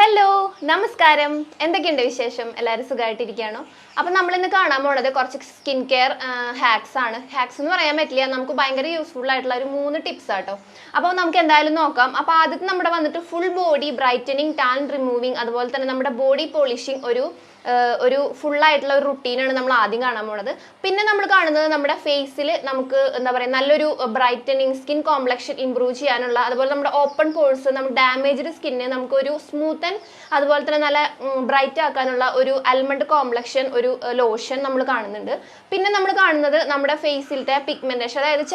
Hello നമസ്കാരം എന്തൊക്കെയുണ്ട് വിശേഷം എല്ലാവരും സുഖമായിട്ടിരിക്കുകയാണോ അപ്പോൾ നമ്മൾ ഇന്ന് കാണാൻ പോകുന്നത് കുറച്ച് സ്കിൻ കെയർ ഹാക്സ് ആണ് ഹാക്സ് എന്ന് പറയാൻ പറ്റില്ല നമുക്ക് ഭയങ്കര യൂസ്ഫുൾ ആയിട്ടുള്ള ഒരു 3 ടിപ്സ് ആട്ടോ അപ്പോൾ നമുക്ക് എന്തായാലും നോക്കാം അപ്പോൾ ആദ്യത്തെ നമ്മുടെ വന്നിട്ട് full body brightening tan removing അതുപോലെ തന്നെ നമ്മുടെ ബോഡി പോളിഷിംഗ് ഒരു ഫുൾ ആയിട്ടുള്ള ഒരു റുട്ടീനാണ് നമ്മൾ ആദ്യം കാണാൻ പോകുന്നത് പിന്നെ നമ്മൾ കാണുന്നത് നമ്മുടെ ഫേസിൽ നമുക്ക് എന്താ പറയുക നല്ലൊരു ബ്രൈറ്റനിങ് സ്കിൻ കോംപ്ലക്ഷൻ ഇംപ്രൂവ് ചെയ്യാനുള്ള അതുപോലെ നമ്മുടെ ഓപ്പൺ പോഴ്സ് നമ്മുടെ ഡാമേജ്ഡ് സ്കിന്നെ നമുക്കൊരു സ്മൂത്ത് ആൻഡ് അതുപോലെ തന്നെ നല്ല ബ്രൈറ്റ് ആക്കാനുള്ള ഒരു ആൽമണ്ട് കോംപ്ലക്ഷൻ ഒരു ലോഷൻ നമ്മൾ കാണുന്നുണ്ട് പിന്നെ നമ്മൾ കാണുന്നത് നമ്മുടെ ഫേസിലത്തെ പിഗ്മെന്റേഷൻ അതായത്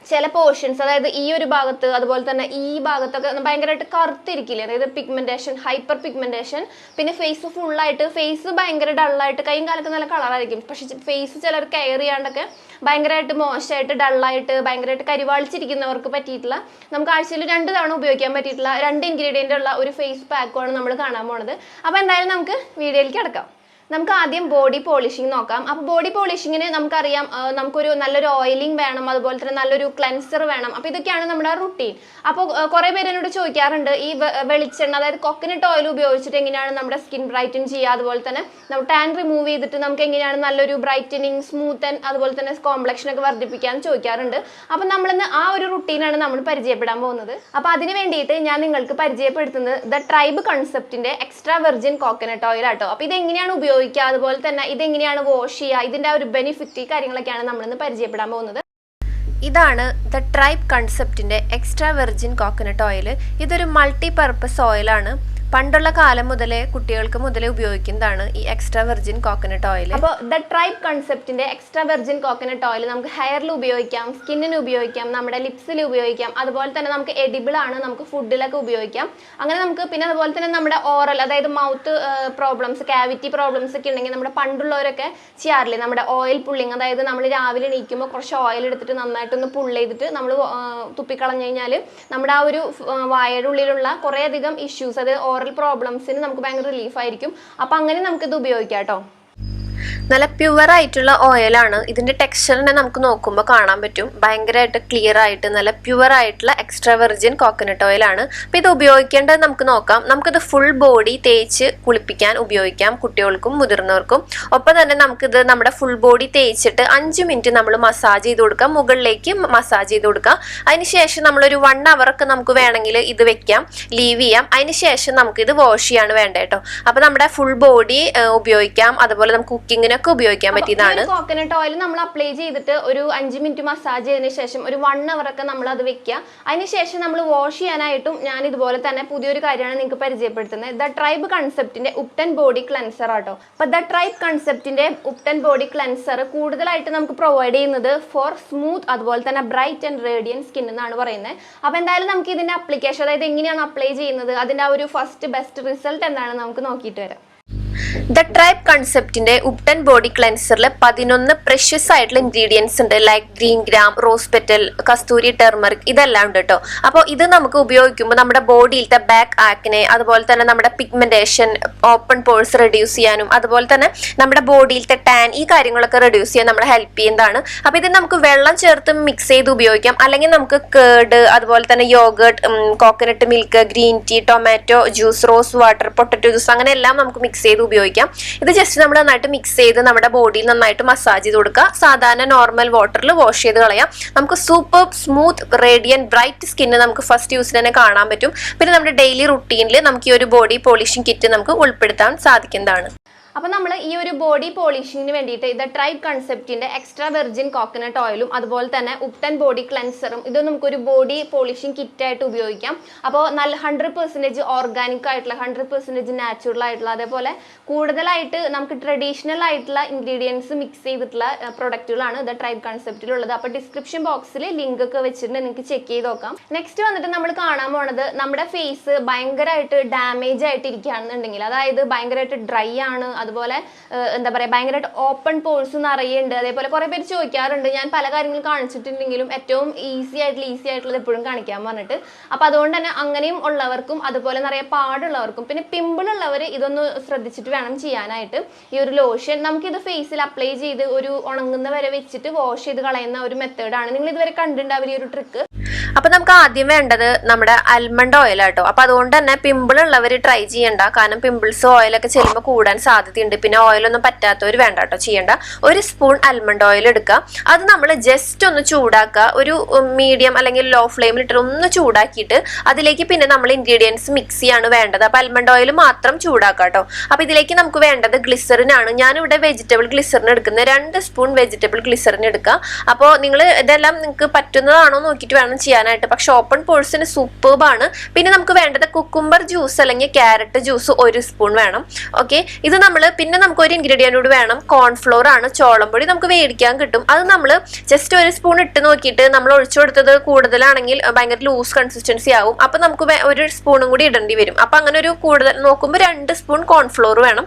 ചില പോർഷൻസ് അതായത് ഈ ഒരു ഭാഗത്ത് അതുപോലെ തന്നെ ഈ ഭാഗത്തൊക്കെ ഭയങ്കരമായിട്ട് കറുത്തിരിക്കില്ലേ അതായത് പിഗ്മെന്റേഷൻ ഹൈപ്പർ പിഗ്മെന്റേഷൻ പിന്നെ ഫേസ് ഫുള്ളായിട്ട് ഫേസ് ഭയങ്കര ഡള്ളായിട്ട് കൈയും കാലൊക്കെ നല്ല കളറായിരിക്കും പക്ഷെ ഫേസ് ചിലർ കെയർ ചെയ്യാണ്ടൊക്കെ ഭയങ്കരമായിട്ട് മോശമായിട്ട് ഡള്ളായിട്ട് ഭയങ്കരമായിട്ട് കരിവാളിച്ചിരിക്കുന്നവർക്ക് പറ്റിയിട്ടുള്ള നമുക്ക് ആഴ്ചയിൽ 2 തവണ ഉപയോഗിക്കാൻ പറ്റിയിട്ടുള്ള 2 ഇൻഗ്രീഡിയൻ്റ് ഉള്ള ഒരു ഫേസ് പാക്കുമാണ് നമ്മൾ കാണാൻ പോണത് അപ്പോൾ എന്തായാലും നമുക്ക് വീഡിയോയിലേക്ക് കിടക്കാം നമുക്ക് ആദ്യം ബോഡി പോളിഷിംഗ് നോക്കാം അപ്പോൾ ബോഡി പോളിഷിങ്ങിന് നമുക്കറിയാം നമുക്കൊരു നല്ലൊരു ഓയിലിംഗ് വേണം അതുപോലെ തന്നെ നല്ലൊരു ക്ലെൻസർ വേണം അപ്പോൾ ഇതൊക്കെയാണ് നമ്മുടെ റുട്ടീൻ അപ്പോൾ കുറേ പേര് എന്നോട് ചോദിക്കാറുണ്ട് ഈ വെളിച്ചെണ്ണ അതായത് കോക്കനട്ട് ഓയിൽ ഉപയോഗിച്ചിട്ട് എങ്ങനെയാണ് നമ്മുടെ സ്കിൻ ബ്രൈറ്റൻ ചെയ്യുക അതുപോലെ തന്നെ നമ്മൾ ടാൻ റിമൂവ് ചെയ്തിട്ട് നമുക്ക് എങ്ങനെയാണ് നല്ലൊരു ബ്രൈറ്റനിങ് സ്മൂത്ത് ആൻഡ് അതുപോലെ തന്നെ കോംപ്ലക്ഷൻ ഒക്കെ വർദ്ധിപ്പിക്കാൻ ചോദിക്കാറുണ്ട് അപ്പോൾ നമ്മളിന്ന് ആ ഒരു റുട്ടീനാണ് നമ്മൾ പരിചയപ്പെടാൻ പോകുന്നത് അപ്പോൾ അതിന് വേണ്ടിയിട്ട് ഞാൻ നിങ്ങൾക്ക് പരിചയപ്പെടുത്തുന്നത് ദ ട്രൈബ് കൺസെപ്റ്റിന്റെ എക്സ്ട്രാ വെർജിൻ കോക്കനട്ട് ഓയിൽ ആട്ടോ അപ്പോൾ ഇതെങ്ങനെയാണ് ഉപയോഗിക്കുക അതുപോലെ തന്നെ ഇതെങ്ങനെയാണ് വാഷ് ചെയ്യുക ഇതിന്റെ ഒരു ബെനിഫിറ്റ് കാര്യങ്ങളൊക്കെയാണ് നമ്മളിന്ന് പരിചയപ്പെടാൻ പോകുന്നത് ഇതാണ് ദ ട്രൈബ് കൺസെപ്റ്റിന്റെ എക്സ്ട്രാ വെർജിൻ കോക്കനട്ട് ഓയിൽ ഇതൊരു മൾട്ടി പർപ്പസ് ഓയിലാണ് പണ്ടുള്ള കാലം മുതലേ കുട്ടികൾക്ക് മുതലേ ഉപയോഗിക്കുന്നതാണ് ഈ എക്സ്ട്രാ വെർജിൻ കോക്കനട്ട് ഓയിൽ അപ്പോൾ ദ ട്രൈബ് കൺസെപ്റ്റിന്റെ എക്സ്ട്രാ വെർജിൻ കോക്കനട്ട് ഓയിൽ നമുക്ക് ഹെയറിൽ ഉപയോഗിക്കാം സ്കിന്നിന് ഉപയോഗിക്കാം നമ്മുടെ ലിപ്സിൽ ഉപയോഗിക്കാം അതുപോലെ തന്നെ നമുക്ക് എഡിബിൾ ആണ് നമുക്ക് ഫുഡിലൊക്കെ ഉപയോഗിക്കാം അങ്ങനെ നമുക്ക് പിന്നെ അതുപോലെ തന്നെ നമ്മുടെ ഓറൽ അതായത് മൗത്ത് പ്രോബ്ലംസ് കാവിറ്റി പ്രോബ്ലംസ് ഒക്കെ ഉണ്ടെങ്കിൽ നമ്മുടെ പണ്ടുള്ളവരൊക്കെ ചെയ്യാറില്ലേ നമ്മുടെ ഓയിൽ പുള്ളിങ് അതായത് നമ്മൾ രാവിലെ എണീക്കുമ്പോൾ കുറച്ച് ഓയിൽ എടുത്തിട്ട് നന്നായിട്ടൊന്ന് പുള്ള് ചെയ്തിട്ട് നമ്മൾ തുപ്പിക്കളഞ്ഞു കഴിഞ്ഞാൽ നമ്മുടെ ആ ഒരു വായയുടെ ഉള്ളിലുള്ള കുറേയധികം ഇഷ്യൂസ് അത് പ്രോബ്ലംസിന് നമുക്ക് ഭയങ്കര റിലീഫ് ആയിരിക്കും അപ്പൊ അങ്ങനെ നമുക്ക് ഇത് ഉപയോഗിക്കാം കേട്ടോ നല്ല പ്യുവർ ആയിട്ടുള്ള ഓയിലാണ് ഇതിന്റെ ടെക്സ്ചറിനെ നമുക്ക് നോക്കുമ്പോൾ കാണാൻ പറ്റും ഭയങ്കരമായിട്ട് ക്ലിയർ ആയിട്ട് നല്ല പ്യുവർ ആയിട്ടുള്ള എക്സ്ട്രാ വെർജിൻ കോക്കനട്ട് ഓയിലാണ് അപ്പൊ ഇത് ഉപയോഗിക്കേണ്ടത് നമുക്ക് നോക്കാം നമുക്കിത് ഫുൾ ബോഡി തേച്ച് കുളിപ്പിക്കാൻ ഉപയോഗിക്കാം കുട്ടികൾക്കും മുതിർന്നവർക്കും ഒപ്പം തന്നെ നമുക്കിത് നമ്മുടെ ഫുൾ ബോഡി തേച്ചിട്ട് 5 മിനിറ്റ് നമ്മൾ മസാജ് ചെയ്ത് കൊടുക്കാം മുകളിലേക്ക് മസാജ് ചെയ്ത് കൊടുക്കാം അതിനുശേഷം നമ്മളൊരു 1 hour ഒക്കെ നമുക്ക് വേണമെങ്കിൽ ഇത് വെക്കാം ലീവ് ചെയ്യാം അതിനുശേഷം നമുക്കിത് വാഷ് ചെയ്യാണ് വേണ്ടത് കേട്ടോ അപ്പൊ നമ്മുടെ ഫുൾ ബോഡി ഉപയോഗിക്കാം അതുപോലെ നമുക്ക് കുക്കിങ്ങിനൊക്കെ ഉപയോഗിക്കാൻ പറ്റിയതാണ് കോക്കനട്ട് ഓയിൽ നമ്മൾ അപ്ലൈ ചെയ്തിട്ട് ഒരു 5 മിനിറ്റ് മസാജ് ചെയ്തതിനു ശേഷം ഒരു 1 hour ഒക്കെ നമ്മൾ അത് വെക്കുക അതിനുശേഷം നമ്മൾ വാഷ് ചെയ്യാനായിട്ടും ഞാൻ ഇതുപോലെ തന്നെ പുതിയൊരു കാര്യമാണ് നിങ്ങൾക്ക് പരിചയപ്പെടുത്തുന്നത് ദ ട്രൈബ് കൺസെപ്റ്റിന്റെ ഉപ്ടൻ ബോഡി ക്ലെൻസർ ആട്ടോ അപ്പൊ ദ ട്രൈബ് കൺസെപ്റ്റിന്റെ ഉപ്ടൻ ബോഡി ക്ലെൻസർ കൂടുതലായിട്ട് നമുക്ക് പ്രൊവൈഡ് ചെയ്യുന്നത് ഫോർ സ്മൂത്ത് അതുപോലെ തന്നെ ബ്രൈറ്റ് ആൻഡ് റേഡിയൻ സ്കിൻ എന്നാണ് പറയുന്നത് അപ്പൊ എന്തായാലും നമുക്ക് ഇതിന്റെ അപ്ലിക്കേഷൻ അതായത് എങ്ങനെയാണ് അപ്ലൈ ചെയ്യുന്നത് അതിന്റെ ആ ഒരു ഫസ്റ്റ് ബെസ്റ്റ് റിസൾട്ട് എന്താണ് നമുക്ക് നോക്കിയിട്ട് വരാം ദ ട്രൈബ് കൺസെപ്റ്റിന്റെ ഉപ്ടൻ ബോഡി ക്ലെൻസറിൽ 11 പ്രഷ്യസ് ആയിട്ടുള്ള ഇൻഗ്രീഡിയൻസ് ഉണ്ട് like green gram rose petal kasturi turmeric ഇതെല്ലാം ഉണ്ട് കേട്ടോ അപ്പോൾ ഇത് നമുക്ക് ഉപയോഗിക്കുമ്പോൾ നമ്മുടെ ബോഡിയിലത്തെ ബാക്ക് ആക്നെ അതുപോലെ തന്നെ നമ്മുടെ പിഗ്മെന്റേഷൻ ഓപ്പൺ പോഴ്സ് റെഡ്യൂസ് ചെയ്യാനും അതുപോലെ തന്നെ നമ്മുടെ ബോഡിയിലത്തെ ടാൻ ഈ കാര്യങ്ങളൊക്കെ റെഡ്യൂസ് ചെയ്യാൻ നമ്മളെ ഹെൽപ്പ് ചെയ്യുന്നതാണ് അപ്പോൾ ഇത് നമുക്ക് വെള്ളം ചേർത്ത് മിക്സ് ചെയ്ത് ഉപയോഗിക്കാം അല്ലെങ്കിൽ നമുക്ക് കേർഡ് അതുപോലെ തന്നെ yoghurt coconut milk green tea tomato juice rose water potato juice അങ്ങനെ എല്ലാം നമുക്ക് മിക്സ് ചെയ്ത് ഉപയോഗിക്കാം ഇത് ജസ്റ്റ് നമ്മൾ നന്നായിട്ട് മിക്സ് ചെയ്ത് നമ്മുടെ ബോഡിയിൽ നന്നായിട്ട് മസാജ് ചെയ്ത് കൊടുക്കുക സാധാരണ നോർമൽ വാട്ടറിൽ വാഷ് ചെയ്ത് കളയാം നമുക്ക് super smooth radian bright skin നമുക്ക് ഫസ്റ്റ് യൂസിൽ തന്നെ കാണാൻ പറ്റും പിന്നെ നമ്മുടെ ഡെയിലി റുട്ടീനിൽ നമുക്ക് ഈ ഒരു ബോഡി പോളിഷിംഗ് കിറ്റ് നമുക്ക് ഉൾപ്പെടുത്താൻ സാധിക്കുന്നതാണ് അപ്പോൾ നമ്മൾ ഈ ഒരു ബോഡി പോളിഷിങ്ങിന് വേണ്ടിയിട്ട് ഇത് ട്രൈബ് കൺസെപ്റ്റിന്റെ എക്സ്ട്രാ വെർജിൻ കോക്കനട്ട് ഓയിലും അതുപോലെ തന്നെ ഉപ്ടൻ ബോഡി ക്ലെൻസറും ഇത് നമുക്കൊരു ബോഡി പോളിഷിംഗ് കിറ്റായിട്ട് ഉപയോഗിക്കാം അപ്പോൾ നല്ല 100% ഓർഗാനിക് ആയിട്ടുള്ള 100% നാച്ചുറൽ ആയിട്ടുള്ള അതേപോലെ കൂടുതലായിട്ട് നമുക്ക് ട്രഡീഷണൽ ആയിട്ടുള്ള ഇൻഗ്രീഡിയൻസ് മിക്സ് ചെയ്തിട്ടുള്ള പ്രൊഡക്റ്റുകളാണ് ഇത് ട്രൈബ് കൺസെപ്റ്റിലുള്ളത് അപ്പോൾ ഡിസ്ക്രിപ്ഷൻ ബോക്സിൽ ലിങ്ക് ഒക്കെ വെച്ചിട്ട് നിങ്ങൾക്ക് ചെക്ക് ചെയ്ത് നോക്കാം നെക്സ്റ്റ് വന്നിട്ട് നമ്മൾ കാണാൻ പോണത് നമ്മുടെ ഫേസ് ഭയങ്കരമായിട്ട് ഡാമേജ് ആയിട്ട് ഇരിക്കുകയാണെന്നുണ്ടെങ്കിൽ അതായത് ഭയങ്കരമായിട്ട് ഡ്രൈ ആണ് അതുപോലെ എന്താ പറയുക ഭയങ്കരമായിട്ട് ഓപ്പൺ പോഴ്സ് നിറയുണ്ട് അതേപോലെ കുറേ പേര് ചോദിക്കാറുണ്ട് ഞാൻ പല കാര്യങ്ങളും കാണിച്ചിട്ടുണ്ടെങ്കിലും ഏറ്റവും ഈസി ആയിട്ടുള്ളത് എപ്പോഴും കാണിക്കാൻ പറഞ്ഞിട്ട് അപ്പോൾ അതുകൊണ്ട് തന്നെ അങ്ങനെയും ഉള്ളവർക്കും അതുപോലെ നിറയെ പാടുള്ളവർക്കും പിന്നെ പിമ്പിൾ ഉള്ളവർ ഇതൊന്ന് ശ്രദ്ധിച്ചിട്ട് വേണം ചെയ്യാനായിട്ട് ഈ ഒരു ലോഷൻ നമുക്കിത് ഫേസിൽ അപ്ലൈ ചെയ്ത് ഒരു ഉണങ്ങുന്ന വരെ വെച്ചിട്ട് വാഷ് ചെയ്ത് കളയുന്ന ഒരു മെത്തേഡാണ് നിങ്ങൾ ഇതുവരെ കണ്ടിട്ടുണ്ടാവില്ല ഈ ഒരു ട്രിക്ക് അപ്പൊ നമുക്ക് ആദ്യം വേണ്ടത് നമ്മുടെ ആൽമണ്ട് ഓയിൽ ആട്ടോ. അപ്പൊ അതുകൊണ്ട് തന്നെ പിമ്പിൾ ഉള്ളവർ ട്രൈ ചെയ്യണ്ട, കാരണം പിമ്പിൾസ് ഓയിലൊക്കെ ചെല്ലുമ്പോൾ കൂടാൻ സാധ്യതയുണ്ട്. പിന്നെ ഓയിലൊന്നും പറ്റാത്തവർ വേണ്ട കേട്ടോ, ചെയ്യണ്ട. 1 സ്പൂൺ ആൽമണ്ട് ഓയിൽ എടുക്കുക. അത് നമ്മൾ ജസ്റ്റ് ഒന്ന് ചൂടാക്കുക, ഒരു മീഡിയം അല്ലെങ്കിൽ ലോ ഫ്ലെയിമിൽ ഇട്ട് ഒന്ന് ചൂടാക്കിയിട്ട് അതിലേക്ക് പിന്നെ നമ്മൾ ഇൻഗ്രീഡിയൻസ് മിക്സ് ചെയ്യാണ് വേണ്ടത്. അപ്പൊ ആൽമണ്ട് ഓയിൽ മാത്രം ചൂടാക്കുക കേട്ടോ. അപ്പൊ ഇതിലേക്ക് നമുക്ക് വേണ്ടത് ഗ്ലിസറിൻ ആണ്. ഞാനിവിടെ വെജിറ്റബിൾ ഗ്ലിസറിൻ എടുക്കുന്നത്, 2 സ്പൂൺ വെജിറ്റബിൾ ഗ്ലിസറിൻ എടുക്കുക. അപ്പോൾ നിങ്ങൾ ഇതെല്ലാം നിങ്ങൾക്ക് പറ്റുന്നതാണോ നോക്കിയിട്ട് വേണം ചെയ്യാനായിട്ട്. പക്ഷെ ഓപ്പൺ പോഴ്സിന് സൂപ്പർബാണ്. പിന്നെ നമുക്ക് വേണ്ടത് കുക്കുംബർ ജ്യൂസ് അല്ലെങ്കിൽ ക്യാരറ്റ് ജ്യൂസ് 1 സ്പൂൺ വേണം. ഓക്കെ, ഇത് നമ്മൾ പിന്നെ നമുക്ക് ഒരു ഇൻഗ്രീഡിയൻ്റ് കൂടി വേണം, കോൺഫ്ലോർ ആണ്. ചോളംപൊടി നമുക്ക് മേടിക്കാൻ കിട്ടും. അത് നമ്മൾ ജസ്റ്റ് 1 സ്പൂൺ ഇട്ട് നോക്കിയിട്ട് നമ്മൾ ഒഴിച്ചു കൊടുത്തത് കൂടുതലാണെങ്കിൽ ഭയങ്കര ലൂസ് കൺസിസ്റ്റൻസി ആവും. അപ്പൊ നമുക്ക് 1 സ്പൂണും കൂടി ഇടേണ്ടി വരും. അപ്പൊ അങ്ങനെ ഒരു കൂടുതൽ നോക്കുമ്പോൾ 2 സ്പൂൺ കോൺഫ്ലോർ വേണം.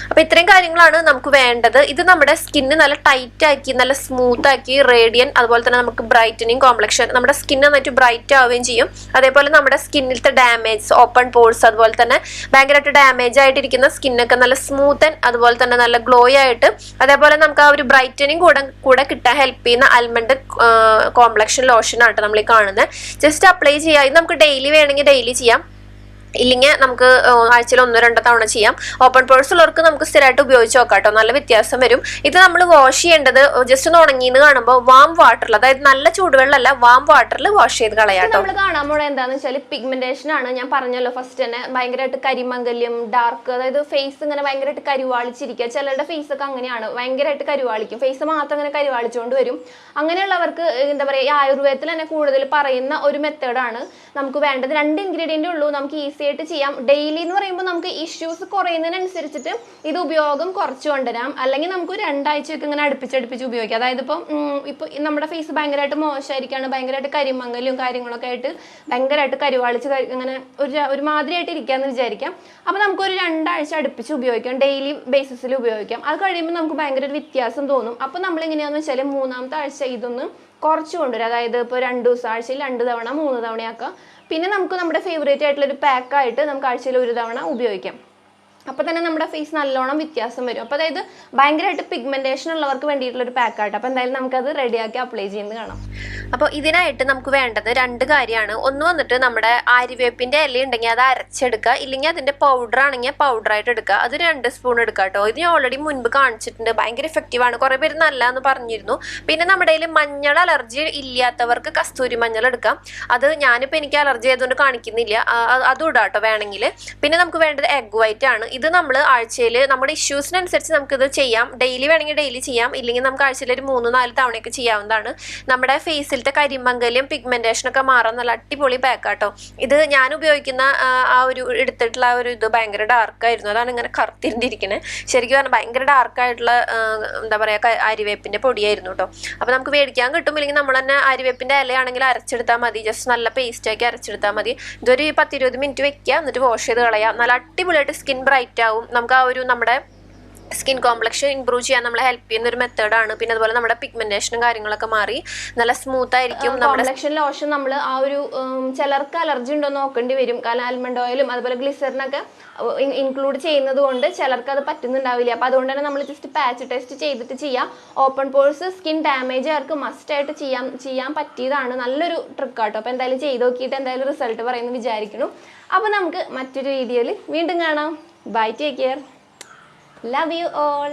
അപ്പൊ ഇത്രയും കാര്യങ്ങളാണ് നമുക്ക് വേണ്ടത്. ഇത് നമ്മുടെ സ്കിന്ന് നല്ല ടൈറ്റ് ആക്കി നല്ല സ്മൂത്ത് ആക്കി റേഡിയൻ, അതുപോലെ തന്നെ നമുക്ക് ബ്രൈറ്റനിങ് കോംപ്ലക്ഷൻ, നമ്മുടെ സ്കിൻ നന്നായിട്ട് ബ്രൈറ്റ് ആവുകയും ചെയ്യും. അതേപോലെ നമ്മുടെ സ്കിന്നിലത്തെ ഡാമേജ്, ഓപ്പൺ പോഴ്സ്, അതുപോലെ തന്നെ ഭയങ്കരമായിട്ട് ഡാമേജ് ആയിട്ടിരിക്കുന്ന സ്കിന്നൊക്കെ നല്ല സ്മൂത്ത് ആൻഡ് അതുപോലെ തന്നെ നല്ല ഗ്ലോ ആയിട്ട്, അതേപോലെ നമുക്ക് ആ ഒരു ബ്രൈറ്റനിങ് കൂടെ കിട്ടാൻ ഹെൽപ്പ് ചെയ്യുന്ന ആൽമണ്ട് കോംപ്ലക്ഷൻ ലോഷൻ ആട്ടോ നമ്മൾ ഈ കാണുന്നത്. ജസ്റ്റ് അപ്ലൈ ചെയ്യാം. ഇത് നമുക്ക് ഡെയിലി വേണമെങ്കിൽ ഡെയിലി ചെയ്യാം, ഇല്ലെങ്കിൽ നമുക്ക് ആഴ്ചയിൽ 1-2 തവണ ചെയ്യാം. ഓപ്പൺ പോഴ്സ് ഉള്ളവർക്ക് നമുക്ക് സ്ഥിരമായിട്ട് ഉപയോഗിച്ച് നോക്കാം കേട്ടോ, നല്ല വ്യത്യാസം വരും. ഇത് നമ്മൾ വാഷ് ചെയ്യേണ്ടത് ജസ്റ്റ് ഒന്ന് ഉണങ്ങിയെന്ന് കാണുമ്പോൾ വാം വാട്ടറിൽ, അതായത് നല്ല ചൂടുവെള്ളമല്ല, വാം വാട്ടറിൽ വാഷ് ചെയ്ത് കളയാം. നമ്മൾ കാണാൻ പോണത് എന്താണെന്ന് വെച്ചാൽ പിഗ്മെന്റേഷൻ ആണ്. ഞാൻ പറഞ്ഞല്ലോ ഫസ്റ്റ് തന്നെ, ഭയങ്കരമായിട്ട് കരിമംഗല്യം, ഡാർക്ക്, അതായത് ഫേസ് ഇങ്ങനെ ഭയങ്കരമായിട്ട് കരുവാളിച്ചിരിക്കുക. ചിലരുടെ ഫേസ് ഒക്കെ അങ്ങനെയാണ്, ഭയങ്കരമായിട്ട് കരുവാളിക്കും, ഫേസ് മാത്രം ഇങ്ങനെ കരുവാളിച്ചുകൊണ്ട് വരും. അങ്ങനെയുള്ളവർക്ക് എന്താ പറയുക, ഈ ആയുർവേദത്തിൽ തന്നെ കൂടുതൽ പറയുന്ന ഒരു മെത്തേഡാണ് നമുക്ക് വേണ്ടത്. 2 ഇൻഗ്രീഡിയൻ്റ് ഉള്ളൂ, നമുക്ക് ഈസി ആയിട്ട് ചെയ്യാം. ഡെയിലി എന്ന് പറയുമ്പോൾ നമുക്ക് ഇഷ്യൂസ് കുറയുന്നതിനനുസരിച്ചിട്ട് ഇത് ഉപയോഗം കുറച്ച് കൊണ്ടുവരാം. അല്ലെങ്കിൽ നമുക്ക് 2 ആഴ്ചയൊക്കെ ഇങ്ങനെ അടുപ്പിച്ച് ഉപയോഗിക്കാം. അതായത് ഇപ്പം നമ്മുടെ ഫേസ് ഭയങ്കരമായിട്ട് മോശമായിരിക്കുകയാണ്, ഭയങ്കരമായിട്ട് കരിമംഗലും കാര്യങ്ങളൊക്കെ ആയിട്ട് ഭയങ്കരമായിട്ട് കരുവാളിച്ച് ഇങ്ങനെ ഒരുമാതിരിയായിട്ട് ഇരിക്കാന്ന് വിചാരിക്കാം. അപ്പം നമുക്കൊരു 2 ആഴ്ച അടുപ്പിച്ച് ഉപയോഗിക്കാം, ഡെയിലി ബേസിസിൽ ഉപയോഗിക്കാം. അത് കഴിയുമ്പോൾ നമുക്ക് ഭയങ്കര ഒരു വ്യത്യാസം തോന്നും. അപ്പം നമ്മൾ എങ്ങനെയാണെന്ന് വെച്ചാൽ 3-ാമത്തെ ആഴ്ച ഇതൊന്ന് കുറച്ച് കൊണ്ടുവരും. അതായത് ഇപ്പോൾ 2 ദിവസം, ആഴ്ചയിൽ 2 തവണ 3 തവണയാക്കാം. പിന്നെ നമുക്ക് നമ്മുടെ ഫേവറേറ്റ് ആയിട്ടുള്ളൊരു പാക്കായിട്ട് നമുക്ക് ആഴ്ചയിൽ 1 തവണ ഉപയോഗിക്കാം. അപ്പോൾ തന്നെ നമ്മുടെ ഫേസ് നല്ലോണം വ്യത്യാസം വരും. അപ്പോൾ അതായത് ഭയങ്കരമായിട്ട് പിഗ്മെന്റേഷൻ ഉള്ളവർക്ക് വേണ്ടിയിട്ടുള്ള ഒരു പാക്കായിട്ട്. അപ്പോൾ എന്തായാലും നമുക്കത് റെഡിയാക്കി അപ്ലൈ ചെയ്യുന്നത് കാണാം. അപ്പോൾ ഇതിനായിട്ട് നമുക്ക് വേണ്ടത് 2 കാര്യമാണ്. ഒന്ന് വന്നിട്ട് നമ്മുടെ ആര്യവേപ്പിന്റെ ഇല ഉണ്ടെങ്കിൽ അത് അരച്ചെടുക്കുക, ഇല്ലെങ്കിൽ അതിന്റെ പൗഡർ ആണെങ്കിൽ പൗഡറായിട്ട് എടുക്കുക. അത് 2 സ്പൂൺ എടുക്കുക കേട്ടോ. ഇത് ഞാൻ ഓൾറെഡി മുൻപ് കാണിച്ചിട്ടുണ്ട്, ഭയങ്കര എഫക്റ്റീവാണ്. കുറേ പേര് നല്ലതെന്ന് പറഞ്ഞിരുന്നു. പിന്നെ നമ്മുടെ കയ്യിൽ മഞ്ഞൾ അലർജി ഇല്ലാത്തവർക്ക് കസ്തൂരി മഞ്ഞൾ എടുക്കാം. അത് ഞാനിപ്പോൾ എനിക്ക് അലർജി ആയതുകൊണ്ട് കാണിക്കുന്നില്ല, അതും ഇടാം കേട്ടോ വേണമെങ്കിൽ. പിന്നെ നമുക്ക് വേണ്ടത് എഗ് വൈറ്റ് ആണ്. ഇത് നമ്മൾ ആഴ്ചയിൽ നമ്മുടെ ഇഷ്യൂസിനനുസരിച്ച് നമുക്കിത് ചെയ്യാം. ഡെയിലി വേണമെങ്കിൽ ഡെയിലി ചെയ്യാം, ഇല്ലെങ്കിൽ നമുക്ക് ആഴ്ചയിൽ ഒരു 3-4 തവണയൊക്കെ ചെയ്യാവുന്നതാണ്. നമ്മുടെ ഫേസിലത്തെ കരിമംഗല്യം, പിഗ്മെന്റേഷൻ ഒക്കെ മാറാൻ നല്ല അടിപൊളി പാക്കാട്ടോ. ഇത് ഞാൻ ഉപയോഗിക്കുന്ന ആ ഒരു എടുത്തിട്ടുള്ള ആ ഒരു ഇത് ഭയങ്കര ഡാർക്കായിരുന്നു, അതാണ് ഇങ്ങനെ കറുത്തിരിക്കുന്നത്. ശരിക്കും പറഞ്ഞാൽ ഭയങ്കര ഡാർക്കായിട്ടുള്ള എന്താ പറയുക ആര്യവേപ്പിന്റെ പൊടിയായിരുന്നു കേട്ടോ. അപ്പോൾ നമുക്ക് മേടിക്കാൻ കിട്ടും, ഇല്ലെങ്കിൽ നമ്മൾ തന്നെ ആര്യവേപ്പിന്റെ ഇലയാണെങ്കിൽ അരച്ചെടുത്താൽ മതി. ജസ്റ്റ് നല്ല പേസ്റ്റാക്കി അരച്ചെടുത്താൽ മതി. ഇതൊരു 10-20 മിനിറ്റ് വെക്കുക, എന്നിട്ട് വാഷ് ചെയ്ത് കളയാം. നല്ല അടിപൊളിയായിട്ട് സ്കിൻ ബ്രൈറ്റ് ആവും. നമുക്ക് ആ ഒരു നമ്മുടെ സ്കിൻ കോംപ്ലക്ഷൻ ഇംപ്രൂവ് ചെയ്യാൻ നമ്മളെ ഹെൽപ്പ് ചെയ്യുന്ന ഒരു മെത്തേഡാണ്. പിന്നെ അതുപോലെ നമ്മുടെ പിഗ്മെന്റേഷനും കാര്യങ്ങളൊക്കെ മാറി നല്ല സ്മൂത്ത് ആയിരിക്കും. കോംപ്ലക്ഷൻ ലോഷൻ നമ്മൾ ആ ഒരു ചിലർക്ക് അലർജി ഉണ്ടോ നോക്കേണ്ടി വരും, കാരണം ആൽമണ്ട് ഓയിലും അതുപോലെ ഗ്ലിസറിനൊക്കെ ഇൻക്ലൂഡ് ചെയ്യുന്നത് കൊണ്ട് ചിലർക്ക് അത് പറ്റുന്നുണ്ടാവില്ല. അപ്പോൾ അതുകൊണ്ട് തന്നെ നമ്മൾ ജസ്റ്റ് പാച്ച് ടെസ്റ്റ് ചെയ്തിട്ട് ചെയ്യാം. ഓപ്പൺ പോഴ്സ്, സ്കിൻ ഡാമേജ് അവർക്ക് മസ്റ്റായിട്ട് ചെയ്യാൻ പറ്റിയതാണ്. നല്ലൊരു ട്രിക്കാട്ടോ. അപ്പോൾ എന്തായാലും ചെയ്ത് നോക്കിയിട്ട് എന്തായാലും റിസൾട്ട് പറയുമെന്ന് വിചാരിക്കുന്നു. അപ്പോൾ നമുക്ക് മറ്റൊരു വീഡിയോയിൽ വീണ്ടും കാണാം. Bye, take care, love you all.